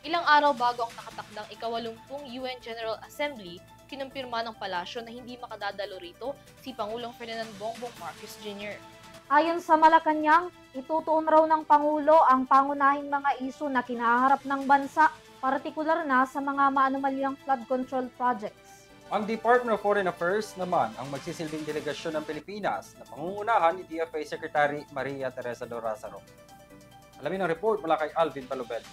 Ilang araw bago ang nakatakdang ika-80 UN General Assembly, kinumpirma ng palasyo na hindi makadadalo rito si Pangulong Ferdinand Bongbong Marcos Jr. Ayon sa Malacanang, itutuon raw ng Pangulo ang pangunahing mga isyu na kinaharap ng bansa, partikular na sa mga maanumalyang flood control projects. Ang Department of Foreign Affairs naman ang magsisilbing delegasyon ng Pilipinas na pangungunahan ni DFA Secretary Maria Teresa do Lazaro. Alamin ang report mula kay Alvin Palobel.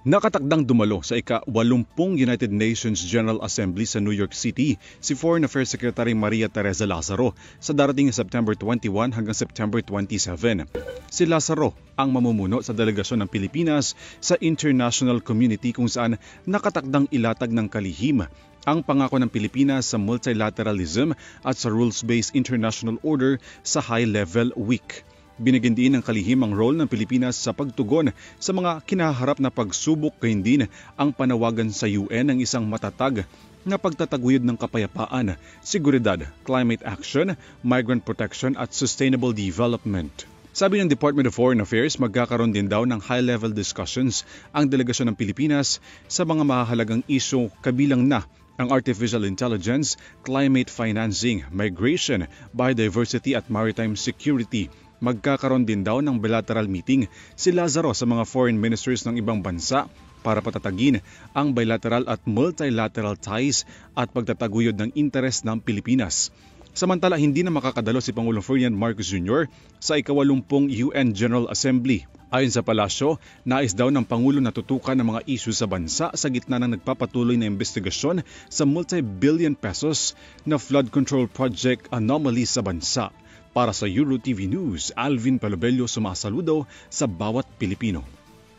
Nakatakdang dumalo sa ika-80 United Nations General Assembly sa New York City si Foreign Affairs Secretary Maria Teresa Lazaro sa darating September 21 hanggang September 27. Si Lazaro ang mamumuno sa delegasyon ng Pilipinas sa international community kung saan nakatakdang ilatag ng kalihim ang pangako ng Pilipinas sa multilateralism at sa rules-based international order sa High-Level Week. Binigyan din ng kalihim ang role ng Pilipinas sa pagtugon sa mga kinaharap na pagsubok, gayon din ang panawagan sa UN ng isang matatag na pagtataguyod ng kapayapaan, seguridad, climate action, migrant protection at sustainable development. Sabi ng Department of Foreign Affairs, magkakaroon din daw ng high-level discussions ang delegasyon ng Pilipinas sa mga mahalagang isyu kabilang na ang artificial intelligence, climate financing, migration, biodiversity at maritime security. Magkakaroon din daw ng bilateral meeting si Lazaro sa mga foreign ministers ng ibang bansa para patatagin ang bilateral at multilateral ties at pagtataguyod ng interes ng Pilipinas. Samantala, hindi na makakadalo si Pangulong Ferdinand Marcos Jr. sa ika-80 UN General Assembly. Ayon sa palasyo, nais daw ng Pangulo na tutukan ng mga isyu sa bansa sa gitna ng nagpapatuloy na investigasyon sa multi-billion pesos na flood control project anomaly sa bansa. Para sa EuroTV News, Alvin Palobello sumasaludo sa bawat Pilipino.